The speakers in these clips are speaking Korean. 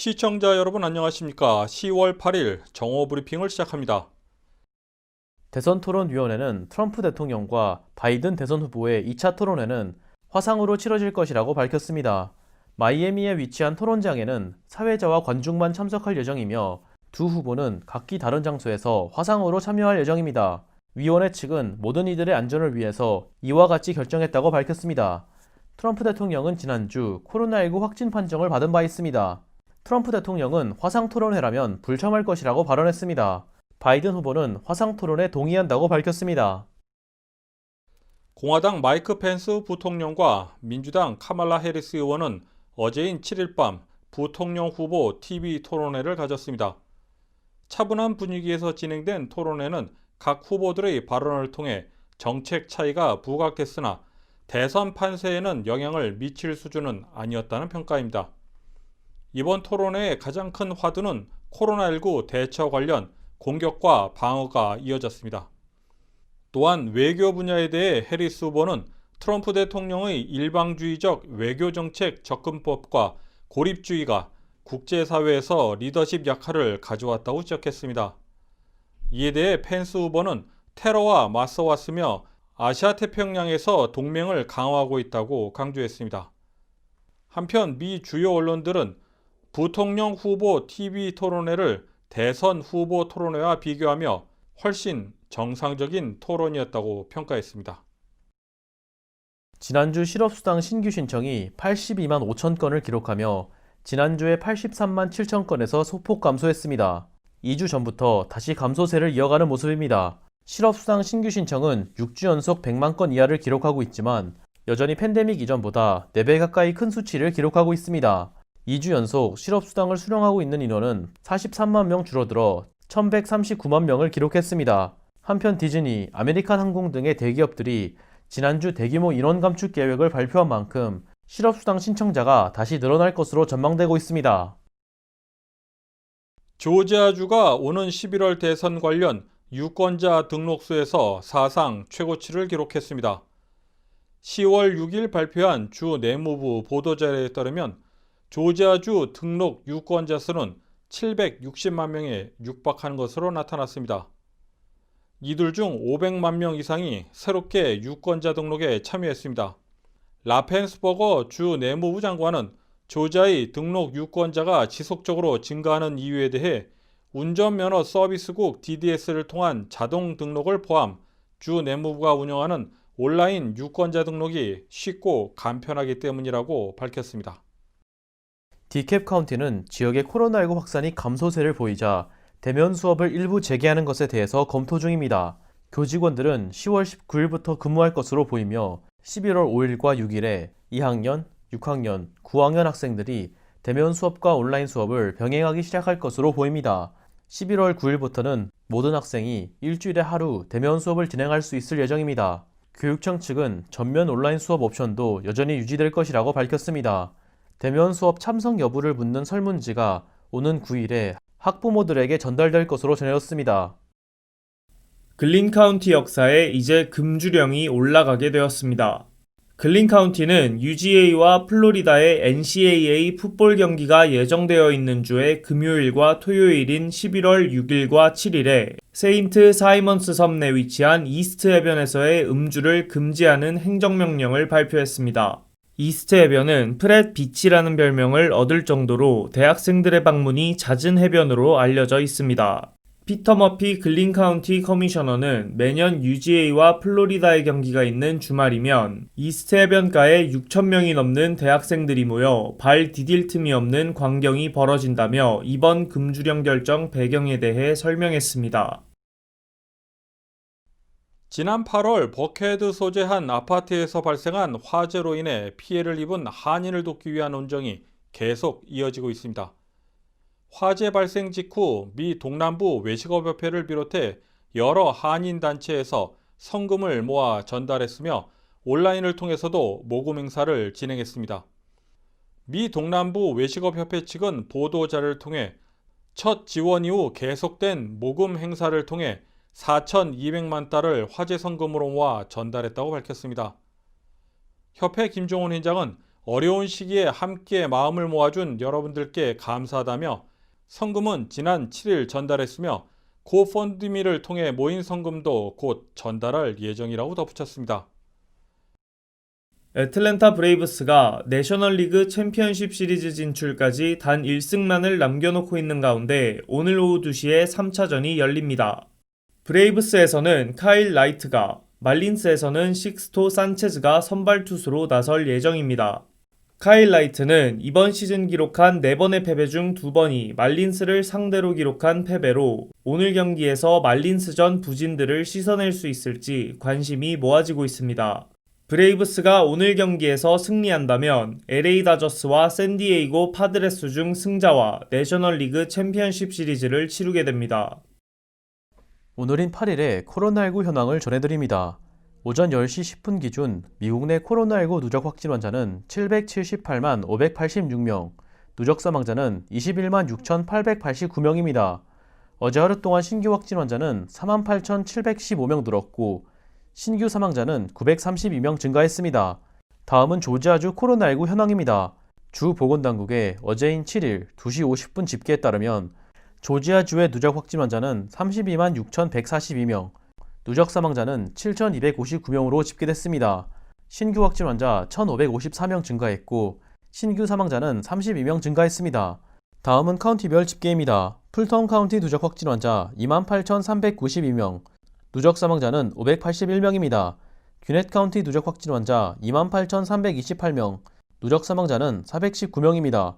시청자 여러분 안녕하십니까? 10월 8일 정오브리핑을 시작합니다. 대선토론위원회는 트럼프 대통령과 바이든 대선 후보의 2차 토론회는 화상으로 치러질 것이라고 밝혔습니다. 마이애미에 위치한 토론장에는 사회자와 관중만 참석할 예정이며 두 후보는 각기 다른 장소에서 화상으로 참여할 예정입니다. 위원회 측은 모든 이들의 안전을 위해서 이와 같이 결정했다고 밝혔습니다. 트럼프 대통령은 지난주 코로나19 확진 판정을 받은 바 있습니다. 트럼프 대통령은 화상 토론회라면 불참할 것이라고 발언했습니다. 바이든 후보는 화상 토론에 동의한다고 밝혔습니다. 공화당 마이크 펜스 부통령과 민주당 카말라 해리스 의원은 어제인 7일 밤 부통령 후보 TV 토론회를 가졌습니다. 차분한 분위기에서 진행된 토론회는 각 후보들의 발언을 통해 정책 차이가 부각됐으나 대선 판세에는 영향을 미칠 수준은 아니었다는 평가입니다. 이번 토론회의 가장 큰 화두는 코로나19 대처 관련 공격과 방어가 이어졌습니다. 또한 외교 분야에 대해 해리스 후보는 트럼프 대통령의 일방주의적 외교정책 접근법과 고립주의가 국제사회에서 리더십 역할을 가져왔다고 지적했습니다. 이에 대해 펜스 후보는 테러와 맞서왔으며 아시아태평양에서 동맹을 강화하고 있다고 강조했습니다. 한편 미 주요 언론들은 부통령 후보 TV 토론회를 대선 후보 토론회와 비교하며 훨씬 정상적인 토론이었다고 평가했습니다. 지난주 실업수당 신규 신청이 82만 5천 건을 기록하며 지난주에 83만 7천 건에서 소폭 감소했습니다. 2주 전부터 다시 감소세를 이어가는 모습입니다. 실업수당 신규 신청은 6주 연속 100만 건 이하를 기록하고 있지만 여전히 팬데믹 이전보다 4배 가까이 큰 수치를 기록하고 있습니다. 2주 연속 실업수당을 수령하고 있는 인원은 43만 명 줄어들어 1139만 명을 기록했습니다. 한편 디즈니, 아메리칸 항공 등의 대기업들이 지난주 대규모 인원 감축 계획을 발표한 만큼 실업수당 신청자가 다시 늘어날 것으로 전망되고 있습니다. 조지아주가 오는 11월 대선 관련 유권자 등록수에서 사상 최고치를 기록했습니다. 10월 6일 발표한 주 내무부 보도자료에 따르면 조지아주 등록 유권자 수는 760만 명에 육박한 것으로 나타났습니다. 이들 중 500만 명 이상이 새롭게 유권자 등록에 참여했습니다. 라펜스버거 주 내무부 장관은 조지아의 등록 유권자가 지속적으로 증가하는 이유에 대해 운전면허 서비스국 DDS를 통한 자동 등록을 포함 주 내무부가 운영하는 온라인 유권자 등록이 쉽고 간편하기 때문이라고 밝혔습니다. 디캡 카운티는 지역의 코로나19 확산이 감소세를 보이자 대면 수업을 일부 재개하는 것에 대해서 검토 중입니다. 교직원들은 10월 19일부터 근무할 것으로 보이며 11월 5일과 6일에 2학년, 6학년, 9학년 학생들이 대면 수업과 온라인 수업을 병행하기 시작할 것으로 보입니다. 11월 9일부터는 모든 학생이 일주일에 하루 대면 수업을 진행할 수 있을 예정입니다. 교육청 측은 전면 온라인 수업 옵션도 여전히 유지될 것이라고 밝혔습니다. 대면 수업 참석 여부를 묻는 설문지가 오는 9일에 학부모들에게 전달될 것으로 전해졌습니다. 글린 카운티 역사에 이제 금주령이 올라가게 되었습니다. 글린 카운티는 UGA와 플로리다의 NCAA 풋볼 경기가 예정되어 있는 주의 금요일과 토요일인 11월 6일과 7일에 세인트 사이먼스 섬 내 위치한 이스트 해변에서의 음주를 금지하는 행정명령을 발표했습니다. 이스트 해변은 프렛 비치라는 별명을 얻을 정도로 대학생들의 방문이 잦은 해변으로 알려져 있습니다. 피터 머피 글린 카운티 커미셔너는 매년 UGA와 플로리다의 경기가 있는 주말이면 이스트 해변가에 6,000명이 넘는 대학생들이 모여 발 디딜 틈이 없는 광경이 벌어진다며 이번 금주령 결정 배경에 대해 설명했습니다. 지난 8월 버케헤드 소재 한 아파트에서 발생한 화재로 인해 피해를 입은 한인을 돕기 위한 논쟁이 계속 이어지고 있습니다. 화재 발생 직후 미 동남부 외식업협회를 비롯해 여러 한인 단체에서 성금을 모아 전달했으며 온라인을 통해서도 모금 행사를 진행했습니다. 미 동남부 외식업협회 측은 보도자료를 통해 첫 지원 이후 계속된 모금 행사를 통해 4,200만 달러를 화재 성금으로 모아 전달했다고 밝혔습니다. 협회 김종훈 회장은 어려운 시기에 함께 마음을 모아준 여러분들께 감사하다며 성금은 지난 7일 전달했으며 고펀드미를 통해 모인 성금도 곧 전달할 예정이라고 덧붙였습니다. 애틀랜타 브레이브스가 내셔널리그 챔피언십 시리즈 진출까지 단 1승만을 남겨놓고 있는 가운데 오늘 오후 2시에 3차전이 열립니다. 브레이브스에서는 카일 라이트가, 말린스에서는 식스토 산체즈가 선발 투수로 나설 예정입니다. 카일 라이트는 이번 시즌 기록한 4번의 패배 중 2번이 말린스를 상대로 기록한 패배로 오늘 경기에서 말린스전 부진들을 씻어낼 수 있을지 관심이 모아지고 있습니다. 브레이브스가 오늘 경기에서 승리한다면 LA 다저스와 샌디에이고 파드레스 중 승자와 내셔널리그 챔피언십 시리즈를 치르게 됩니다. 오늘인 8일에 코로나19 현황을 전해드립니다. 오전 10시 10분 기준 미국 내 코로나19 누적 확진 환자는 778만 586명, 누적 사망자는 21만 6,889명입니다. 어제 하루 동안 신규 확진 환자는 48,715명 늘었고 신규 사망자는 932명 증가했습니다. 다음은 조지아주 코로나19 현황입니다. 주 보건당국의 어제인 7일 2시 50분 집계에 따르면 조지아주의 누적 확진 환자는 32만 6,142명, 누적 사망자는 7,259명으로 집계됐습니다. 신규 확진 환자 1,554명 증가했고 신규 사망자는 32명 증가했습니다. 다음은 카운티별 집계입니다. 풀턴 카운티 누적 확진 환자 28,392명, 누적 사망자는 581명입니다. 귀넷 카운티 누적 확진 환자 28,328명, 누적 사망자는 419명입니다.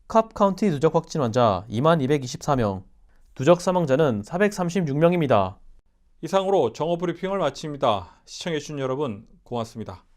캅 카운티 누적 확진 환자 2224명, 누적 사망자는 436명입니다. 이상으로 정오 브리핑을 마칩니다. 시청해주신 여러분 고맙습니다.